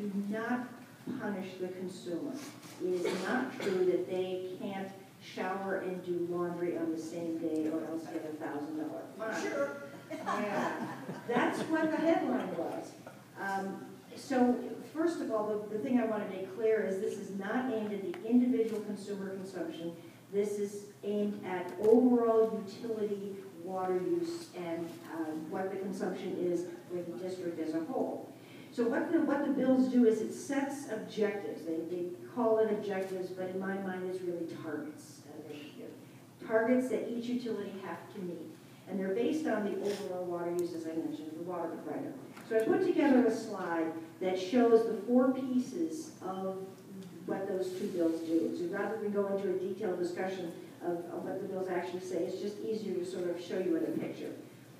do not punish the consumer. It is not true that they can't shower and do laundry on the same day or else get a $1,000 fine. Sure. Yeah, that's what the headline was. So first of all, the thing I want to make clear is this is not aimed at the individual consumer consumption. This is aimed at overall utility water use and what the consumption is with the district as a whole. So what the bills do is it sets objectives. They call it objectives, but in my mind it's really targets. Targets that each utility have to meet. And they're based on the overall water use, as I mentioned, the water provider. So I put together a slide that shows the 4 pieces of what those 2 bills do. So rather than go into a detailed discussion of what the bills actually say, it's just easier to sort of show you in a picture.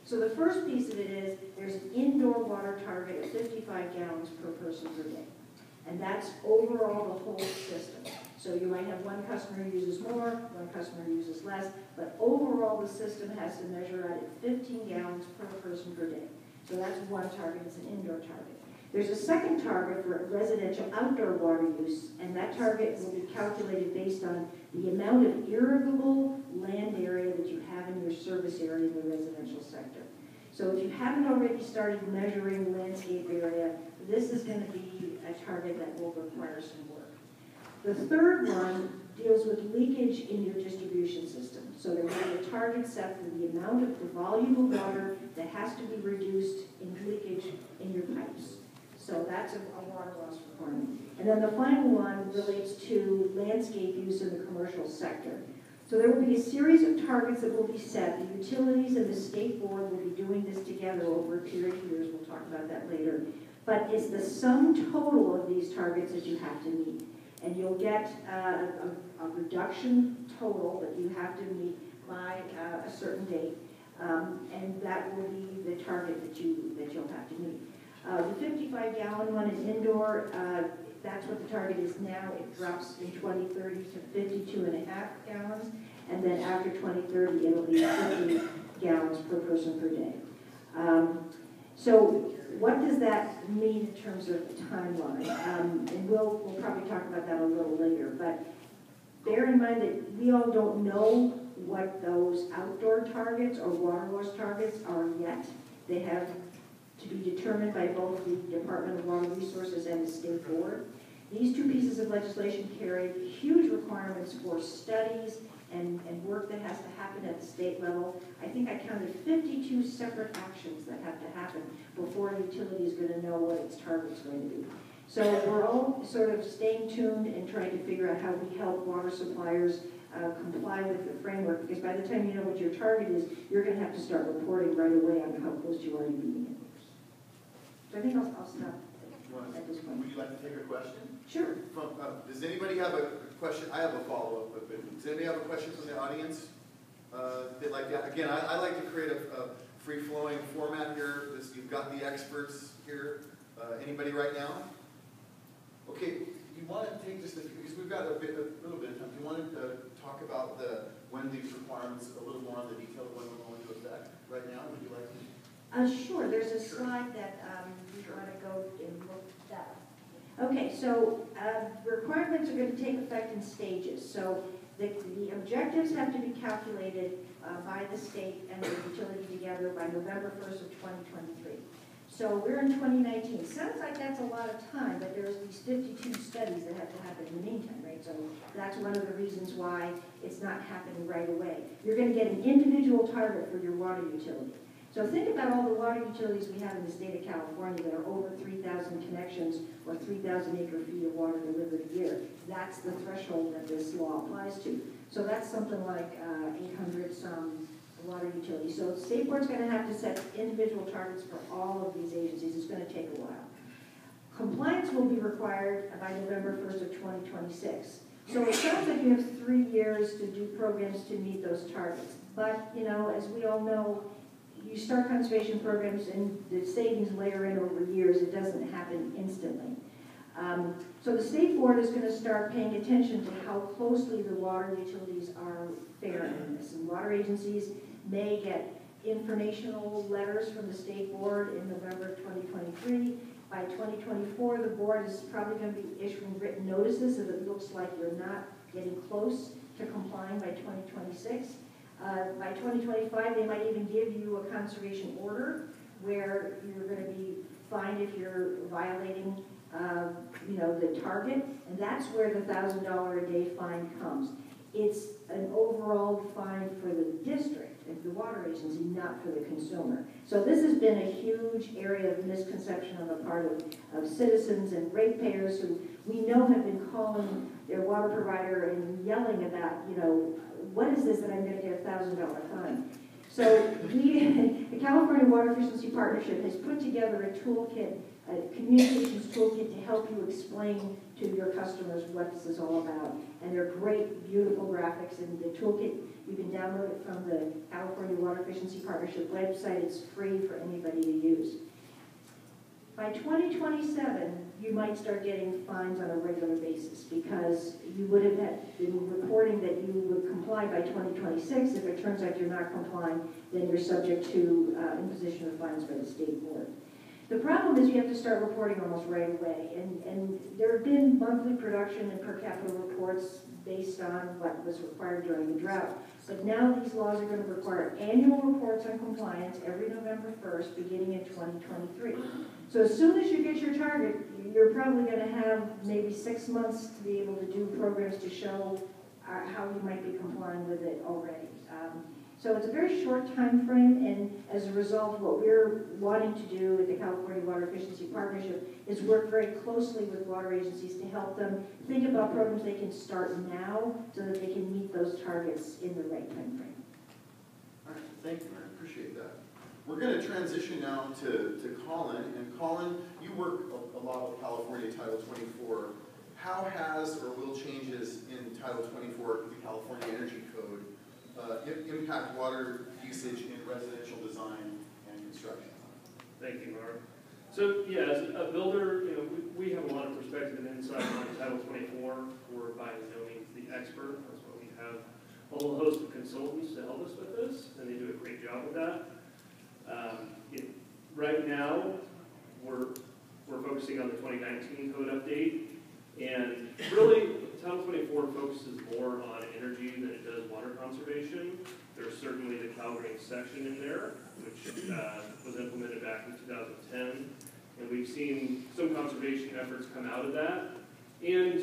So the first piece of it is there's an indoor water target of 55 gallons per person per day. And that's overall the whole system. So you might have one customer who uses more, one customer who uses less, but overall the system has to measure out at 15 gallons per person per day. So that's one target, it's an indoor target. There's a second target for residential outdoor water use, and that target will be calculated based on the amount of irrigable land area that you have in your service area in the residential sector. So if you haven't already started measuring landscape area, this is going to be a target that will require some work. The third one deals with leakage in your distribution system. So there will be a target set for the amount of the volume of water that has to be reduced in leakage in your pipes. So that's a water loss requirement. And then the final one relates to landscape use in the commercial sector. So there will be a series of targets that will be set. The utilities and the state board will be doing this together over a period of years. We'll talk about that later. But it's the sum total of these targets that you have to meet. And you'll get a reduction total that you have to meet by a certain date. And that will be the target that you'll have to meet. The 55-gallon one is indoor. That's what the target is now. It drops in 2030 to 52.5 gallons. And then after 2030, it'll be 50 gallons per person per day. So what does that mean in terms of timeline? And we'll probably talk about that a little later. But bear in mind that we all don't know what those outdoor targets or water loss targets are yet. They have to be determined by both the Department of Water Resources and the State Board. These 2 pieces of legislation carry huge requirements for studies and work that has to happen at the state level. I think I counted 52 separate actions that have to happen before a utility is going to know what its target's going to be. So we're all sort of staying tuned and trying to figure out how we help water suppliers comply with the framework, because by the time you know what your target is, you're going to have to start reporting right away on how close you are to meeting it. So I think I'll stop at this point. Would you like to take a question? Sure. Does anybody have a question? I have a follow-up, but does anybody have a question from the audience? Like that? Again, I like to create a free-flowing format here. You've got the experts here. Anybody right now? Okay, you want to take just because we've got a little bit of time. Do you want to talk about when these requirements, a little more on the detail of when they're going into effect right now? Would you like to? Sure. There's a slide that we want to go and look at. Okay, so requirements are going to take effect in stages. So the objectives have to be calculated by the state and the utility together by November 1st of 2023. So we're in 2019. Sounds like that's a lot of time, but there's these 52 studies that have to happen in the meantime, right? So that's one of the reasons why it's not happening right away. You're going to get an individual target for your water utility. So think about all the water utilities we have in the state of California that are over 3,000 connections or 3,000 acre-feet of water delivered a year. That's the threshold that this law applies to. So that's something like 800-some water utilities. So the state board's going to have to set individual targets for all of these agencies. It's going to take a while. Compliance will be required by November 1st of 2026. So it sounds like you have 3 years to do programs to meet those targets. But, you know, as we all know, you start conservation programs and the savings layer in over years. It doesn't happen instantly. So the state board is going to start paying attention to how closely the water utilities are faring in this. And water agencies may get informational letters from the state board in November 2023. By 2024, the board is probably going to be issuing written notices if it looks like you're not getting close to complying by 2026. By 2025, they might even give you a conservation order where you're going to be fined if you're violating, the target, and that's where the $1,000 a day fine comes. It's an overall fine for the district and the water agency, not for the consumer. So this has been a huge area of misconception on the part of citizens and ratepayers who we know have been calling their water provider and yelling about, what is this that I'm going to get a $1,000 fine? So the California Water Efficiency Partnership has put together a toolkit, a communications toolkit to help you explain to your customers what this is all about. And they're great, beautiful graphics. And the toolkit, you can download it from the California Water Efficiency Partnership website. It's free for anybody to use. By 2027, you might start getting fines on a regular basis because you would have been reporting that you would comply by 2026. If it turns out you're not complying, then you're subject to imposition of fines by the state board. The problem is you have to start reporting almost right away, and there have been monthly production and per capita reports based on what was required during the drought. But now these laws are going to require annual reports on compliance every November 1st, beginning in 2023. So as soon as you get your target, you're probably going to have maybe 6 months to be able to do programs to show how you might be complying with it already. So it's a very short time frame, and as a result, what we're wanting to do with the California Water Efficiency Partnership is work very closely with water agencies to help them think about programs they can start now so that they can meet those targets in the right time frame. All right, thank you, I appreciate that. We're going to transition now to Colin. And Colin, you work a lot with California Title 24. How has or will changes in Title 24 of the California Energy Code impact water usage in residential design and construction? Thank you, Mark. So, yeah, as a builder, we have a lot of perspective and insight on Title 24. We're by no means the expert. That's why we have a whole host of consultants to help us with this, and they do a great job with that. Right now, we're focusing on the 2019 code update, and really, Title 24 focuses more on energy than it does water conservation. There's certainly the CalGreen section in there, which was implemented back in 2010, and we've seen some conservation efforts come out of that, and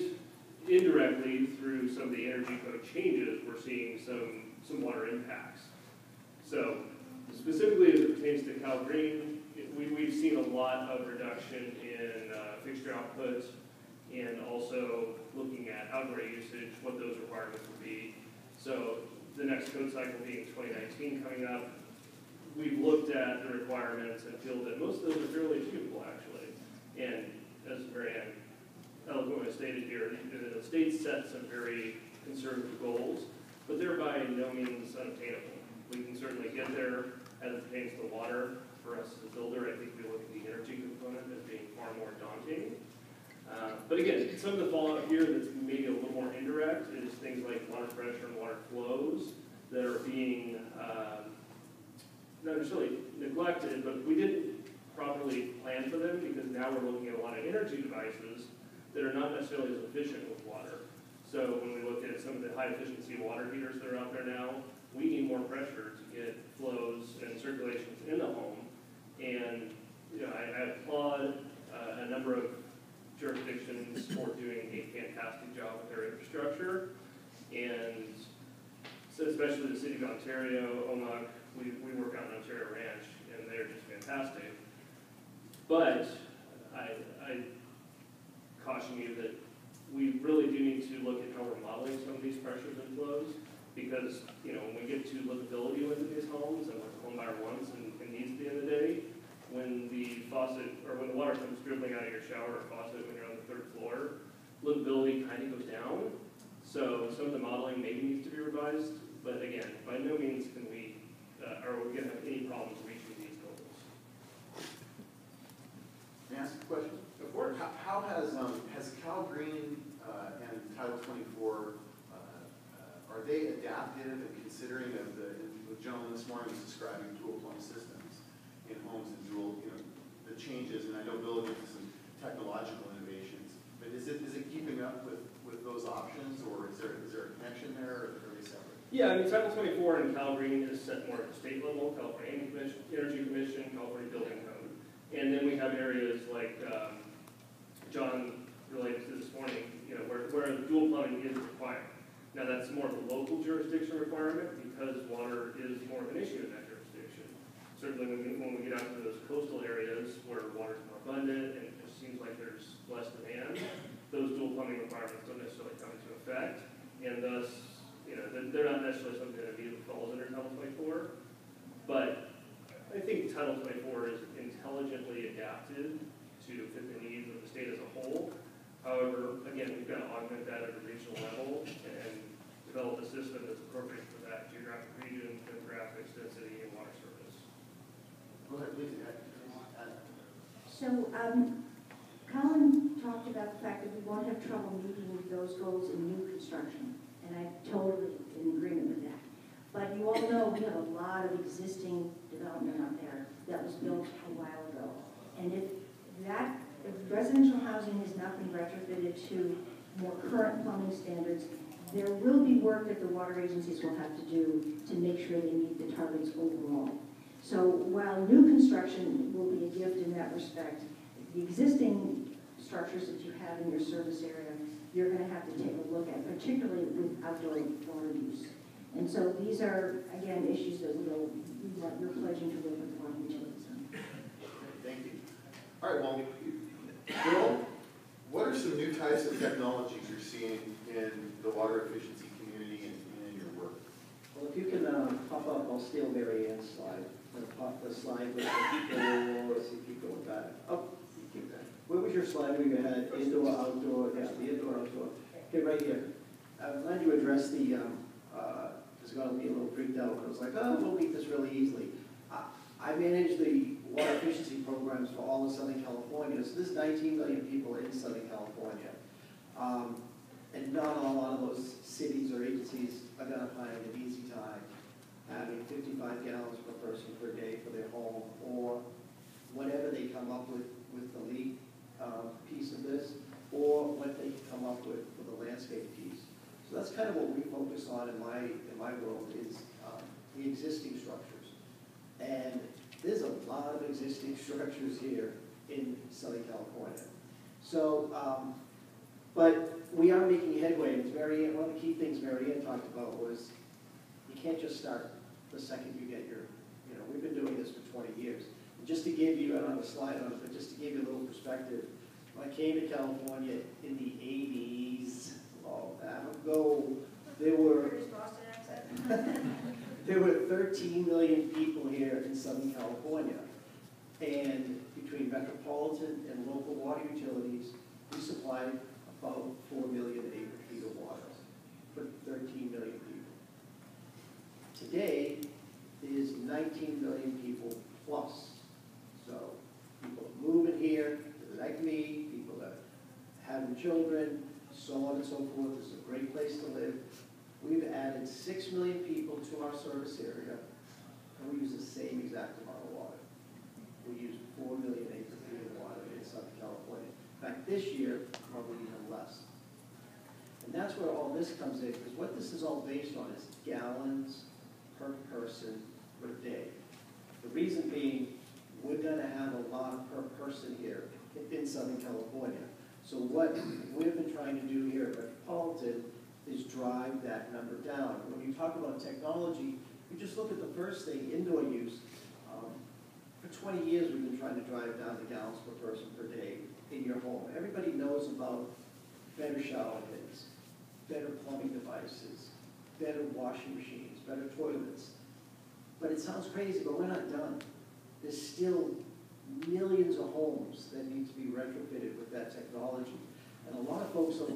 indirectly, through some of the energy code changes, we're seeing some water impacts. So, specifically as it pertains to CalGreen, we've seen a lot of reduction in fixture output, and also looking at outdoor usage, what those requirements will be. So the next code cycle being 2019 coming up, we've looked at the requirements and feel that most of those are fairly achievable, actually. And as Marianne eloquently stated here, the state set some very conservative goals, but they're by no means unobtainable. We can certainly get there as it pertains to water. For us as a builder, I think we look at the energy component as being far more daunting. But again, some of the fallout here that's maybe a little more indirect is things like water pressure and water flows that are being not necessarily neglected, but we didn't properly plan for them because now we're looking at a lot of energy devices that are not necessarily as efficient with water. So when we look at some of the high efficiency water heaters that are out there now, we need more pressure to get flows and circulations in the home. And I applaud a number of jurisdictions for doing a fantastic job with their infrastructure, and so especially the city of Ontario, OMUC, we work out in Ontario Ranch, and they're just fantastic. But I caution you that we really do need to look at how we're modeling some of these pressures and flows, because when we get to livability within these homes and what the home buyer wants and needs at the end of the day, when the faucet, or when the water comes dribbling out of your shower or faucet when you're on the 3rd floor, livability kind of goes down. So some of the modeling maybe needs to be revised, but again, by no means can we, are we going to have any problems reaching these goals. May I ask a question? Of course. How has CalGreen and Title 24, are they adaptive and considering of the gentleman this morning was describing dual plumb systems in homes and dual, the changes, and I know Bill will get to some technological innovations, but is it keeping up with those options, or is there a connection there, or are they separate? Yeah, I mean, Title 24 in Cal Green is set more at the state level, California Energy Commission, California Building Code. And then we have areas like John related to this morning, where dual plumbing is required. Now, that's more of a local jurisdiction requirement because water is more of an issue in that jurisdiction. Certainly, when we get out to those coastal areas where water is more abundant and it just seems like there's less demand, those dual plumbing requirements don't necessarily come into effect, and thus, they're not necessarily something that immediately falls under Title 24. But I think Title 24 is intelligently adapted to fit the needs of the state as a whole. However, again, we've got to augment that at a regional level and develop a system that's appropriate for that geographic region, demographics, density, and water service. Go ahead, please. So, Colin talked about the fact that we won't have trouble meeting those goals in new construction, and I'm totally in agreement with that. But you all know we have a lot of existing development out there that was built a while ago. And if residential housing has not been retrofitted to more current plumbing standards, there will be work that the water agencies will have to do to make sure they meet the targets overall. So while new construction will be a gift in that respect, the existing structures that you have in your service area, you're going to have to take a look at, particularly with outdoor water use. And so these are, again, issues that we're pledging to work with water utilities on. Thank you. All right, well, Bill, what are some new types of technologies you're seeing in the water efficiency community and in your work? Well, if you can pop up, I'll steal Mary Ann's slide. And pop the slide with the let's see, keep going back. Oh, keep that. Where was your slide where you had indoor, outdoor? Yeah, the indoor, outdoor. Okay, right here. I'm glad you addressed the, because I got me a little freaked out. I was like, oh, we'll meet this really easily. I manage the water efficiency programs for all of Southern California. So there's 19 million people in Southern California. And not a lot of those cities or agencies are going to find an easy time having 55 gallons per person per day for their home, or whatever they come up with the leak piece of this, or what they come up with for the landscape piece. So that's kind of what we focus on in my world is the existing structures. And there's a lot of existing structures here in Southern California. So, but we are making headway. It's one of the key things Mary Ann talked about was you can't just start the second you get your, we've been doing this for 20 years. And just to give you, I don't have a slide on it, but just to give you a little perspective, when I came to California in the 80s, long time ago, there were there were 13 million people here in Southern California. And between Metropolitan and local water utilities, we supplied about 4 million acre-feet of water for 13 million people. Today, there's 19 million people plus. So people moving here, like me, people that are having children, so on and so forth. It's a great place to live. We've added 6 million people to our service area, and we use the same exact amount of water. We use 4 million acre-feet of water in Southern California. In fact, this year, probably even less. And that's where all this comes in, because what this is all based on is gallons per person per day. The reason being, we're going to have a lot per person here in Southern California. So what we've been trying to do here at Metropolitan is drive that number down. When you talk about technology, you just look at the first thing, indoor use. For 20 years, we've been trying to drive down the gallons per person per day in your home. Everybody knows about better shower heads, better plumbing devices, better washing machines, better toilets. But it sounds crazy, but we're not done. There's still millions of homes that need to be retrofitted with that technology. And a lot of folks are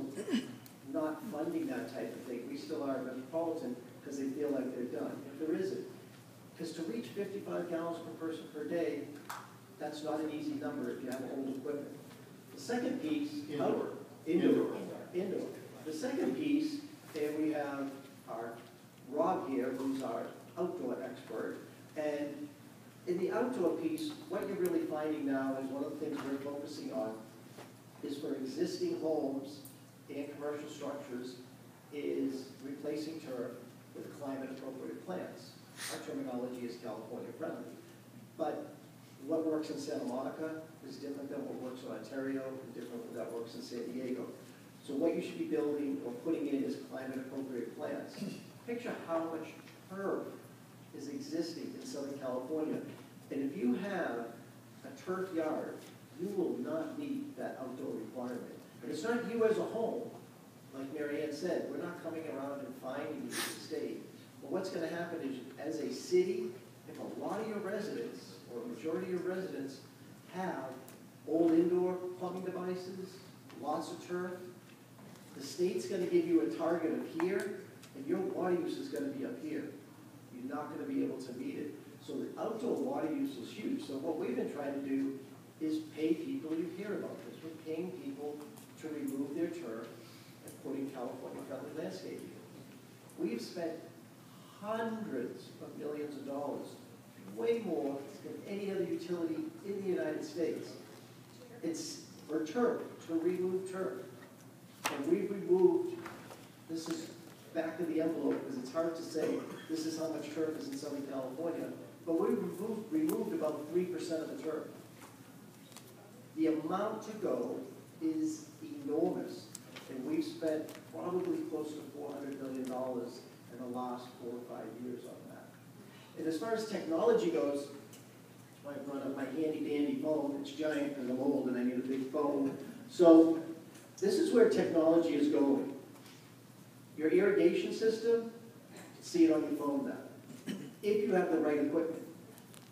not funding that type of thing. We still are at Metropolitan because they feel like they're done. If there isn't, because to reach 55 gallons per person per day, that's not an easy number if you have old equipment. The second piece, Indoor. Indoor. The second piece, and we have our Rob here, who's our outdoor expert, and in the outdoor piece, what you're really finding now is one of the things we're focusing on is for existing homes and commercial structures is replacing turf with climate-appropriate plants. Our terminology is California friendly. But what works in Santa Monica is different than what works in Ontario, and different than what works in San Diego. So what you should be building or putting in is climate-appropriate plants. Picture how much turf is existing in Southern California. And if you have a turf yard, you will not meet that outdoor requirement. And it's not you as a home. Like Mary Ann said, we're not coming around and finding you to the state. But what's going to happen is, as a city, if a lot of your residents, or a majority of your residents, have old indoor plumbing devices, lots of turf, the state's going to give you a target of here, and your water use is going to be up here. You're not going to be able to meet it. So the outdoor water use is huge. So what we've been trying to do is pay people, you hear about this, we're paying people to remove their turf and put in California-friendly landscaping. We've spent hundreds of millions of dollars, way more than any other utility in the United States. It's for turf, to remove turf. And we've removed, this is back of the envelope, because it's hard to say this is how much turf is in Southern California, but we've removed about 3% of the turf. The amount to go is enormous, and we've spent probably close to $400 million in the last 4 or 5 years on that. And as far as technology goes, I brought up my handy dandy phone. It's giant because I'm old and I need a big phone. So this is where technology is going. Your irrigation system, see it on your phone now, if you have the right equipment.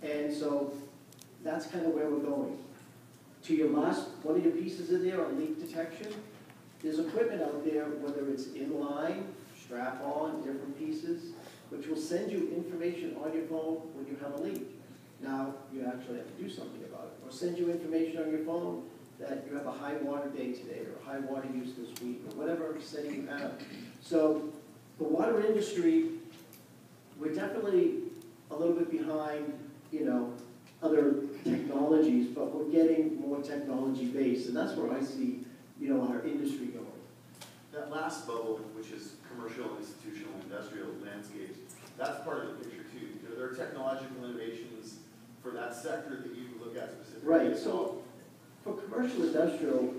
And so that's kind of where we're going. To your last, one of your pieces in there on leak detection, there's equipment out there, whether it's inline, strap-on, different pieces, which will send you information on your phone when you have a leak. Now, you actually have to do something about it. Or send you information on your phone that you have a high water day today, or high water use this week, or whatever setting you have. So the water industry, we're definitely a little bit behind, other technologies, but we're getting more technology-based, and that's where I see, our industry going. That last bubble, which is commercial, institutional, industrial landscapes, that's part of the picture too. There are technological innovations for that sector that you look at specifically. Right, so for commercial industrial,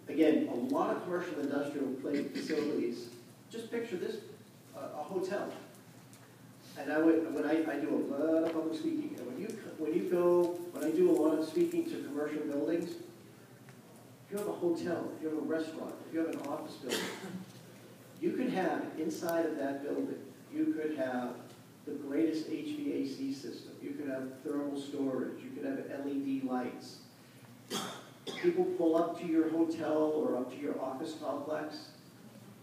again, a lot of commercial industrial facilities, just picture this, a hotel. And when I do a lot of public speaking, and when I do a lot of speaking to commercial buildings, if you have a hotel, if you have a restaurant, if you have an office building, you could have inside of that building, you could have the greatest HVAC system, you could have thermal storage, you could have LED lights. People pull up to your hotel or up to your office complex.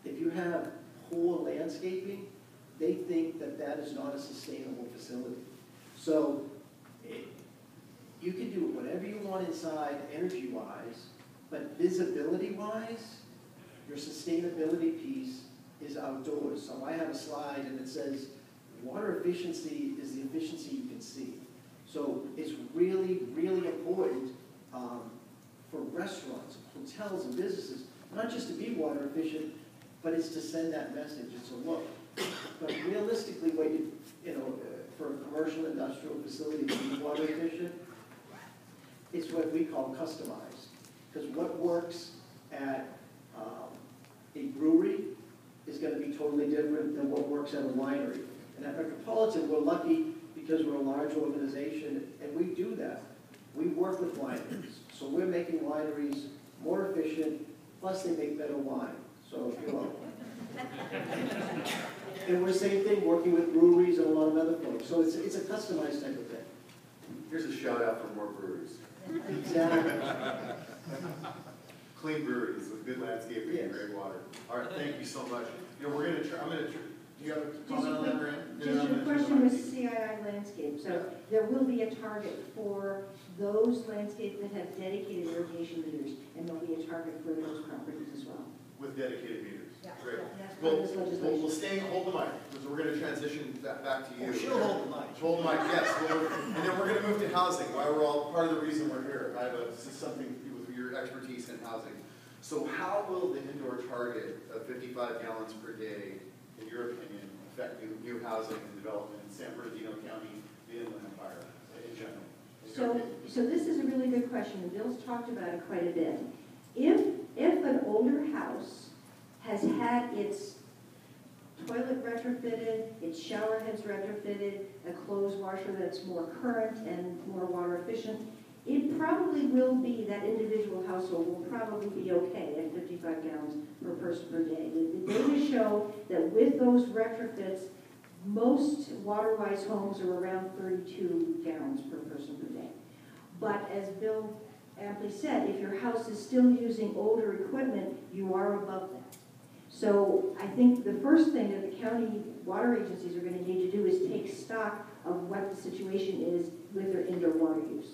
If you have poor landscaping, they think that that is not a sustainable facility. So you can do whatever you want inside energy-wise, but visibility-wise, your sustainability piece is outdoors. So I have a slide and it says, water efficiency is the efficiency you can see. So it's really, really important for restaurants, hotels, and businesses, not just to be water efficient, but it's to send that message. It's a look. But realistically, what for a commercial industrial facility to be water efficient, it's what we call customized. Because what works at a brewery is going to be totally different than what works at a winery. And at Metropolitan, we're lucky because we're a large organization, and we do that. We work with wineries. So we're making wineries more efficient, plus they make better wine. So you're welcome. And we're the same thing, working with breweries and a lot of other folks. So it's a customized type of thing. Here's a shout out for more breweries. Exactly. Clean breweries with good landscaping and great water. All right, thank you so much. We're going to try, do you have a comment on that, Rand? Just a question with CII landscape. So there will be a target for those landscapes that have dedicated irrigation meters, and there'll be a target for those properties as well. with dedicated meters. Yeah, Great. that's part Well, of this legislation. we'll hold the mic, because we're going to transition back to you. Oh, she'll hold the mic. Hold the mic, yes. And then we're going to move to housing, why we're all, part of the reason we're here. This is something to do with your expertise in housing. So how will the indoor target of 55 gallons per day, in your opinion, affect new housing and development in San Bernardino County, the Inland Empire, in general? So this is a really good question, and Bill's talked about it quite a bit. If an older house has had its toilet retrofitted, its shower heads retrofitted, a clothes washer that's more current and more water efficient, it probably will be, that individual household will probably be okay at 55 gallons per person per day. The data show that with those retrofits, most water-wise homes are around 32 gallons per person per day. But as Bill amply said, if your house is still using older equipment, you are above that. So I think the first thing that the county water agencies are going to need to do is take stock of what the situation is with their indoor water use.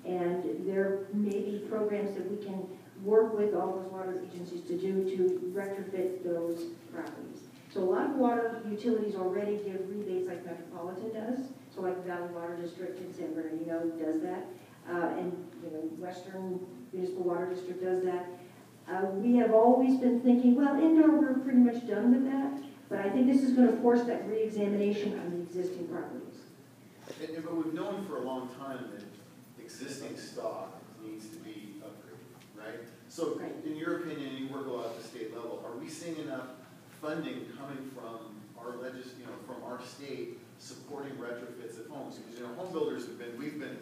And there may be programs that we can work with all those water agencies to do to retrofit those properties. So a lot of water utilities already give rebates like Metropolitan does. So like Valley Water District in San Bernardino does that. And Western Municipal Water District does that. We have always been thinking, well, indoor, we're pretty much done with that. But I think this is going to force that re-examination on the existing properties. But we've known for a long time that existing stock needs to be upgraded, right? So in your opinion, you work a lot at the state level, are we seeing enough funding coming from our from our state supporting retrofits of homes? Because home builders we've been,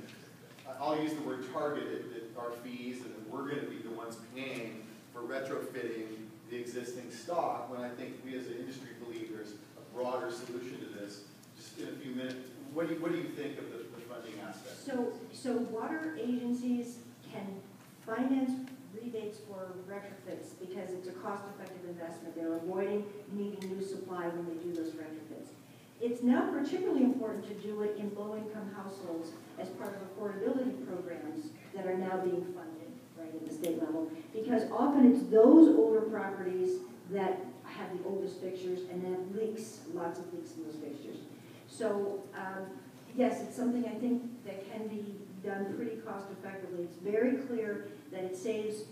I'll use the word targeted, that our fees, and that we're going to be the ones paying for retrofitting the existing stock, when I think we as an industry believe there's a broader solution to this. Just in a few minutes, what do you think of the funding aspect? So water agencies can finance rebates for retrofits because it's a cost-effective investment. They're avoiding needing new supply when they do those retrofits. It's now particularly important to do it in low-income households as part of affordability programs that are now being funded, right, at the state level, because often it's those older properties that have the oldest fixtures and have leaks, lots of leaks in those fixtures. So, yes, it's something I think that can be done pretty cost-effectively. It's very clear that it saves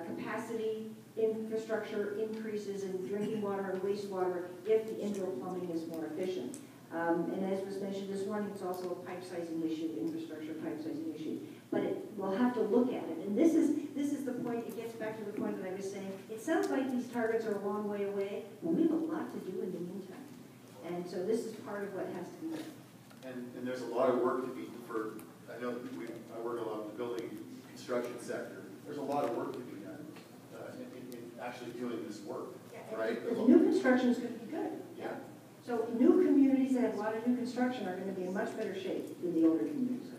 capacity, infrastructure increases in drinking water and wastewater if the indoor plumbing is more efficient. And as was mentioned this morning, it's also a pipe sizing issue, infrastructure pipe sizing issue. But we'll have to look at it. And this is the point, it gets back to the point that I was saying. It sounds like these targets are a long way away, but we have a lot to do in the meantime. And so this is part of what has to be done. And there's a lot of work to be, I know I work a lot in the building construction sector. There's a lot of work to be done in actually doing this work, right? The new construction is going to be good. Yeah. So new communities that have a lot of new construction are going to be in much better shape than the older communities.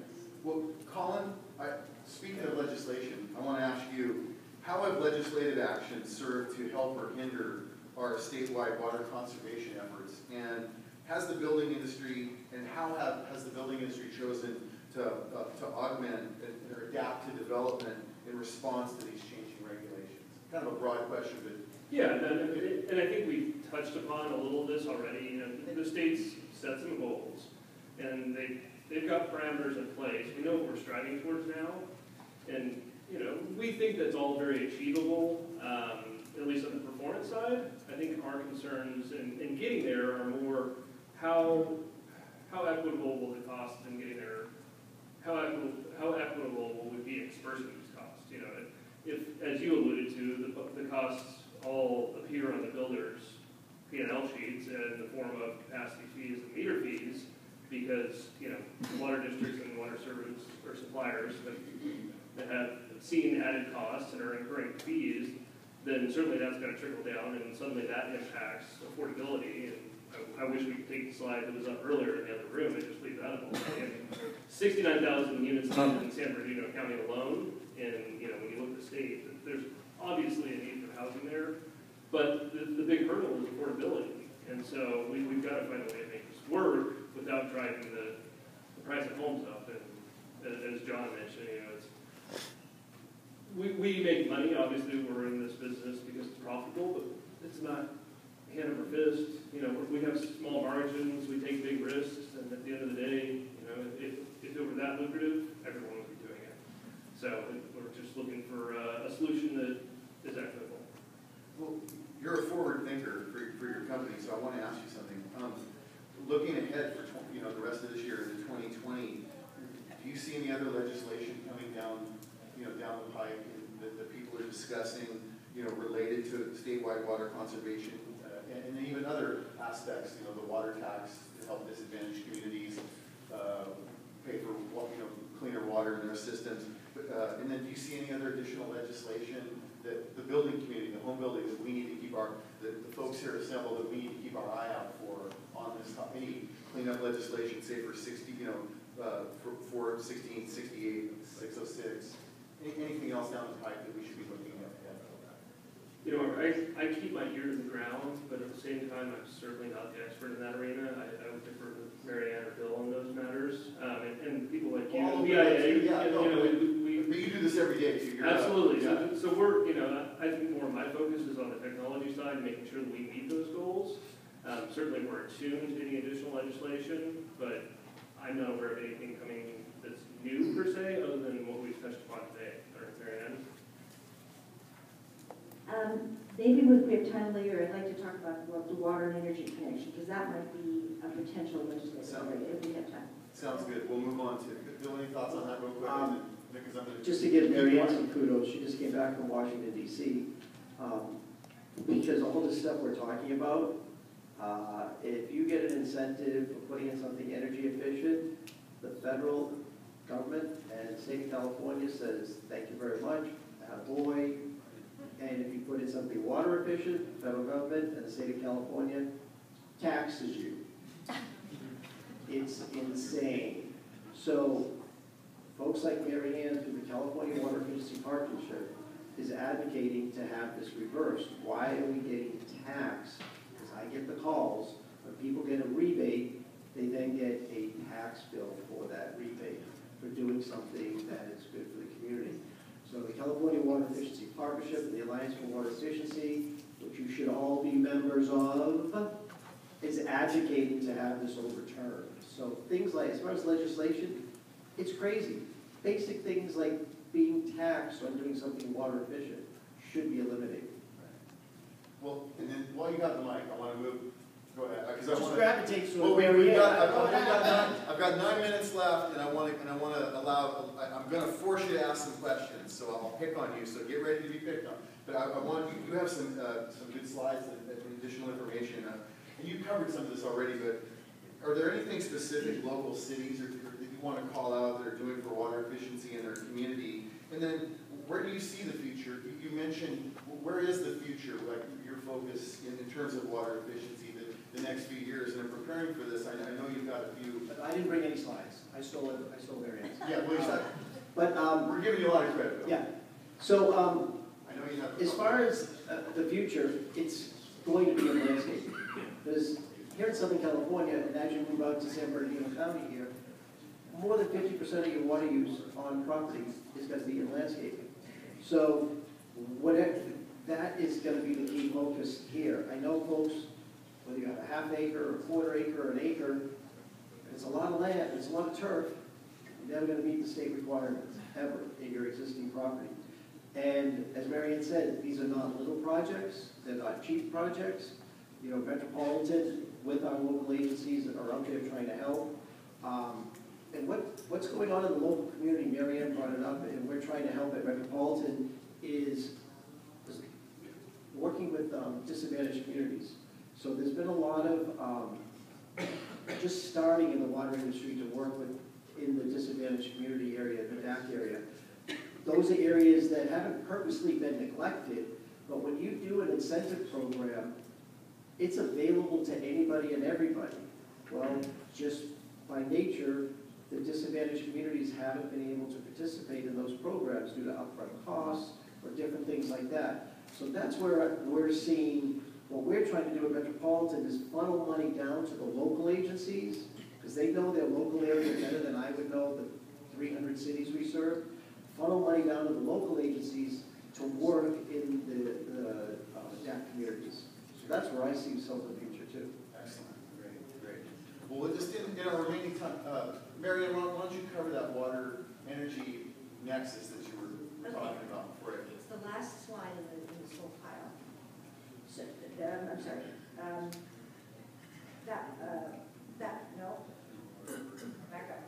Well, Colin, speaking of legislation, I want to ask you, how have legislative actions served to help or hinder our statewide water conservation efforts? And has the building industry, and how has the building industry chosen to augment or adapt to development in response to these changing regulations? Kind of a broad question, but... Yeah, and I think we touched upon a little of this already. The state's set some goals, and they've got parameters in place. We know what we're striving towards now, and we think that's all very achievable, at least on the performance side. I think our concerns in getting there are more how equitable will the costs in getting there, how equitable would be dispersing these costs. If, as you alluded to, the costs all appear on the builder's P&L sheets in the form of capacity fees and meter fees, because water districts and water service or suppliers that have seen added costs and are incurring fees, then certainly that's going to trickle down, and suddenly that impacts affordability. And I wish we could take the slide that was up earlier in the other room and just leave that alone. 69,000 units in San Bernardino County alone, and when you look at the state, there's obviously a need for housing there, but the big hurdle is affordability. And so we've got to find a way to make this work without driving the price of homes up. And as John mentioned, we make money. Obviously, we're in this business because it's profitable. not hand over fist. You know, we have small margins, we take big risks, and at the end of the day, you know, if it were that lucrative, everyone would be doing it. So we're just looking for a solution that is equitable. Well, you're a forward thinker for your company, so I want to ask you something. Looking ahead for the rest of this year into 2020, do you see any other legislation coming down the pipe that people are discussing, related to statewide water conservation and even other aspects, the water tax to help disadvantaged communities pay for cleaner water in their systems? And then do you see any other additional legislation that the building community, the home building, that we need to keep the folks here assembled, that we need to keep our eye out for on this, any cleanup legislation, say for 1668, 606, anything else down the pipe that we should be looking at? You know, I keep my ear to the ground, but at the same time, I'm certainly not the expert in that arena. I would defer to Mary Ann or Bill on those matters. And people like you, BIA, but you do this every day too. Absolutely. So we're, I think more of my focus is on the technology side, making sure that we meet those goals. Certainly we're attuned to any additional legislation, but I'm not aware of anything coming that's new per se, other than what we've touched upon today. Or Mary Ann? Maybe if we have time later, I'd like to talk about the water and energy connection, because that might be a potential legislative area if we have time. Sounds good. We'll move on to Bill. Any thoughts on that real quick? Just to give Mary Ann some kudos, she just came back from Washington, D.C. Because all this stuff we're talking about, if you get an incentive for putting in something energy efficient, the federal government and the state of California says, thank you very much, attaboy. And if you put in something water efficient, the federal government and the state of California taxes you. It's insane. So folks like Mary Ann through the California Water Efficiency Partnership is advocating to have this reversed. Why are we getting taxed? Because I get the calls. When people get a rebate, they then get a tax bill for that rebate for doing something that is good for the community. So the California Water Efficiency Partnership and the Alliance for Water Efficiency, which you should all be members of, is advocating to have this overturned. So things like, as far as legislation, it's crazy. Basic things like being taxed on doing something water efficient should be eliminated. Well, and then while you got the mic, I want to move. Go ahead, because I Just want gravitate to well, it. I've got 9 minutes left, and I want to allow. I'm going to force you to ask some questions, so I'll pick on you. So get ready to be picked on. But I want you have some good slides and additional information, and you covered some of this already. But are there anything specific local cities or that you want to call out that are doing for water efficiency in their community? And then where do you see the future? You mentioned where is the future, like your focus in terms of water efficiency the next few years. And in preparing for this, I know you've got a few. But I didn't bring any slides. I stole Mary Ann's. Yeah, well, but we're giving you a lot of credit, though. Yeah. So I know you have. as far as the future, it's going to be a landscape. Because here in Southern California, and as you move out to San Bernardino County here, more than 50% of your water use on property is going to be in landscaping. So whatever, that is going to be the key focus here. I know folks, whether you have a half acre, or a quarter acre, or an acre, it's a lot of land, it's a lot of turf, you're never going to meet the state requirements, ever, in your existing property. And as Mary Ann said, these are not little projects, they're not cheap projects. You know, Metropolitan, with our local agencies, are out there trying to help. And what's going on in the local community, Mary Ann brought it up, and we're trying to help at Metropolitan, is working with disadvantaged communities. So there's been a lot of just starting in the water industry to work with in the disadvantaged community area, the DAC area. Those are areas that haven't purposely been neglected, but when you do an incentive program, it's available to anybody and everybody. Well, just by nature, the disadvantaged communities haven't been able to participate in those programs due to upfront costs or different things like that. So that's where we're seeing, what we're trying to do at Metropolitan is funnel money down to the local agencies, because they know their local area better than I would know the 300 cities we serve. Funnel money down to the local agencies to work in the DAC communities. I see some of the future too. Excellent, great. Well, just in our remaining time, Mary Ann, why don't you cover that water energy nexus that you were talking about before? It's the last slide in this whole pile. So, I'm sorry. No. Back up.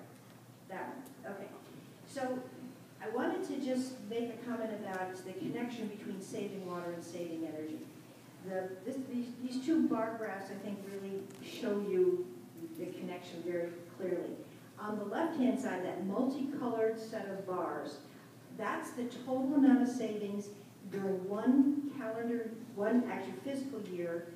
That one. Okay. So I wanted to just make a comment about the connection between saving water and saving energy. These two bar graphs, I think, really show you the connection very clearly. On the left-hand side, that multicolored set of bars, that's the total amount of savings during one actual fiscal year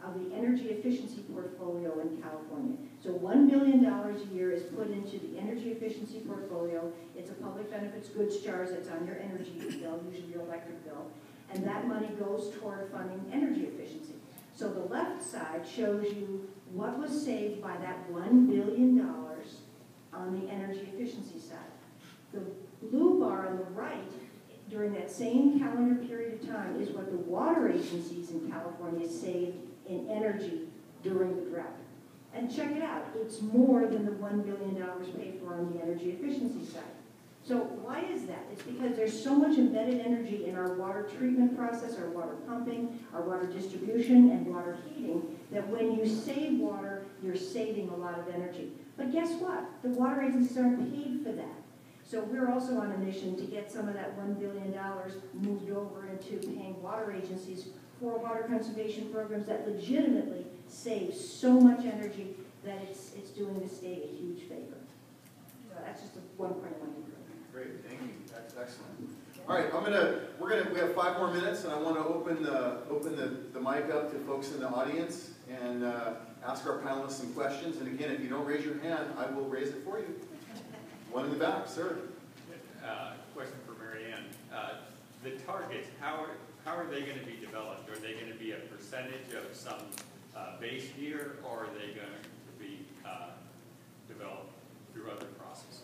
of the energy efficiency portfolio in California. So $1 billion a year is put into the energy efficiency portfolio. It's a public benefits goods charge that's on your energy bill, usually your electric bill, and that money goes toward funding energy efficiency. So the left side shows you what was saved by that $1 billion on the energy efficiency side. The blue bar on the right, during that same calendar period of time, is what the water agencies in California saved in energy during the drought. And check it out, it's more than the $1 billion paid for on the energy efficiency side. So why is that? It's because there's so much embedded energy in our water treatment process, our water pumping, our water distribution, and water heating, that when you save water, you're saving a lot of energy. But guess what? The water agencies aren't paid for that. So we're also on a mission to get some of that $1 billion moved over into paying water agencies for water conservation programs that legitimately save so much energy that it's doing the state a huge favor. So that's just one point I wanted to make. Great, thank you. That's excellent. All right, we have 5 more minutes, and I want to open the mic up to folks in the audience and ask our panelists some questions. And again, if you don't raise your hand, I will raise it for you. One in the back, sir. Question for Mary Ann. The targets, how are they going to be developed? Are they going to be a percentage of some base year, or are they going to be developed through other processes?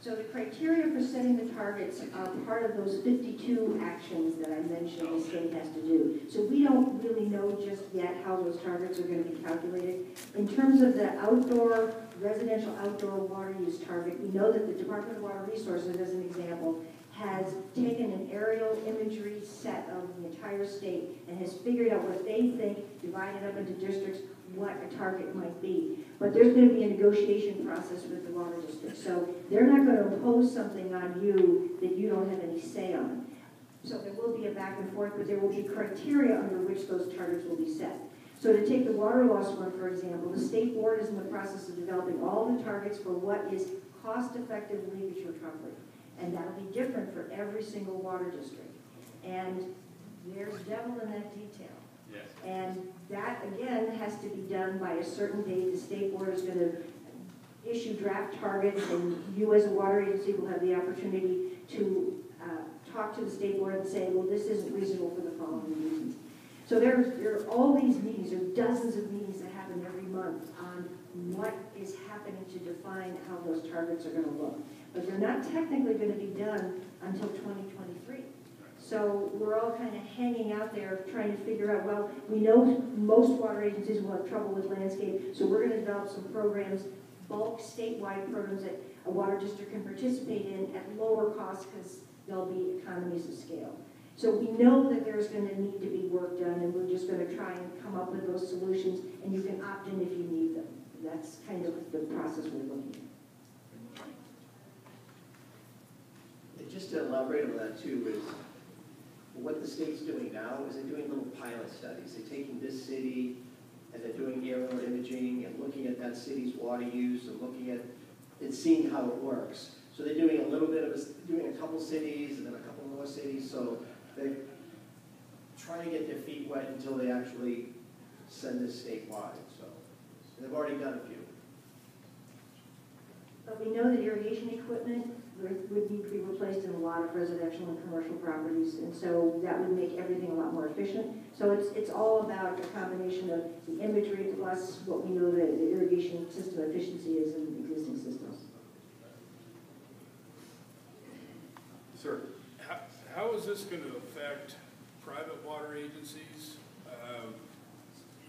So the criteria for setting the targets are part of those 52 actions that I mentioned the state has to do. So we don't really know just yet how those targets are going to be calculated. In terms of the residential outdoor water use target, we know that the Department of Water Resources, as an example, has taken an aerial imagery set of the entire state and has figured out what they think, divided up into districts, what a target might be. But there's going to be a negotiation process with the water district. So they're not going to impose something on you that you don't have any say on. So there will be a back and forth, but there will be criteria under which those targets will be set. So to take the water loss one, for example, the state board is in the process of developing all the targets for what is cost-effective leakage recovery. And that'll be different for every single water district. And there's devil in that detail. Yes. And that, again, has to be done by a certain date. The state board is going to issue draft targets, and you as a water agency will have the opportunity to talk to the state board and say, well, this isn't reasonable for the following reasons. So there are all these meetings, there are dozens of meetings that happen every month on what is happening to define how those targets are going to look. But they're not technically going to be done until 2023. So we're all kind of hanging out there trying to figure out, well, we know most water agencies will have trouble with landscape, so we're going to develop some programs, bulk statewide programs that a water district can participate in at lower cost because there'll be economies of scale. So we know that there's going to need to be work done, and we're just going to try and come up with those solutions, and you can opt in if you need them. That's kind of the process we're looking at. And just to elaborate on that too, is what the state's doing now is they're doing little pilot studies. They're taking this city and they're doing aerial imaging and looking at that city's water use and looking at and seeing how it works. So they're doing a little bit of doing a couple cities and then a couple more cities. So they're trying to get their feet wet until they actually send this statewide. So they've already done a few. But we know that irrigation equipment would need to be replaced in a lot of residential and commercial properties, and so that would make everything a lot more efficient. So it's all about a combination of the imagery plus what we know that the irrigation system efficiency is in existing systems. Sir. How is this going to affect private water agencies?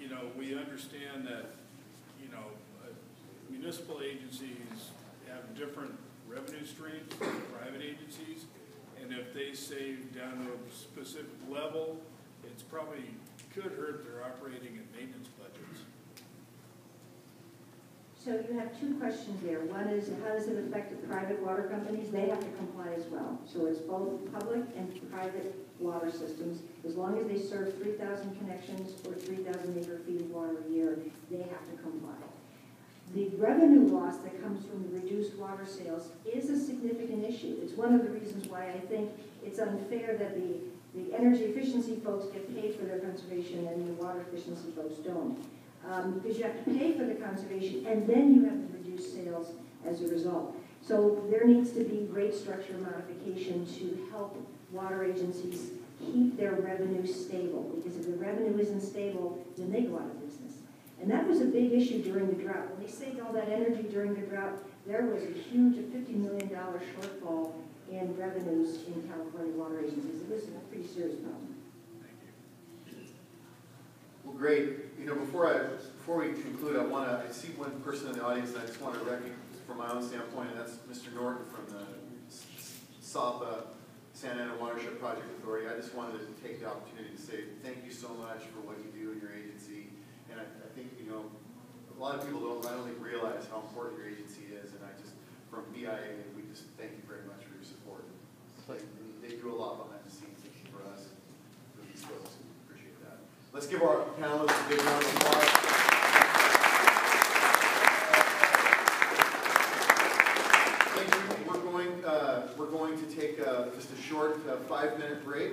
you know, we understand that, you know, municipal agencies have different revenue streams than private agencies, and if they save down to a specific level, it's probably could hurt their operating and maintenance budgets. So you have two questions there. One is, how does it affect the private water companies? They have to comply as well. So it's both public and private water systems. As long as they serve 3,000 connections or 3,000 acre feet of water a year, they have to comply. The revenue loss that comes from the reduced water sales is a significant issue. It's one of the reasons why I think it's unfair that the energy efficiency folks get paid for their conservation and the water efficiency folks don't. Because you have to pay for the conservation and then you have to reduce sales as a result. So there needs to be rate structure modification to help water agencies keep their revenue stable. Because if the revenue isn't stable, then they go out of business. And that was a big issue during the drought. When they saved all that energy during the drought, there was a huge $50 million shortfall in revenues in California water agencies. It was a pretty serious problem. Well, great. You know, before we conclude, I see one person in the audience that I just want to recognize from my own standpoint, and that's Mr. Norton from the SAPA, Santa Ana Watershed Project Authority. I just wanted to take the opportunity to say thank you so much for what you do in your agency. And I think, you know, a lot of people don't realize how important your agency is, and I just, from BIA, we just thank you very much for your support. They do a lot behind the scenes for us, for these folks. Appreciate that. Let's give our panelists a big round of applause. Thank you. We're going to take just a short 5-minute break.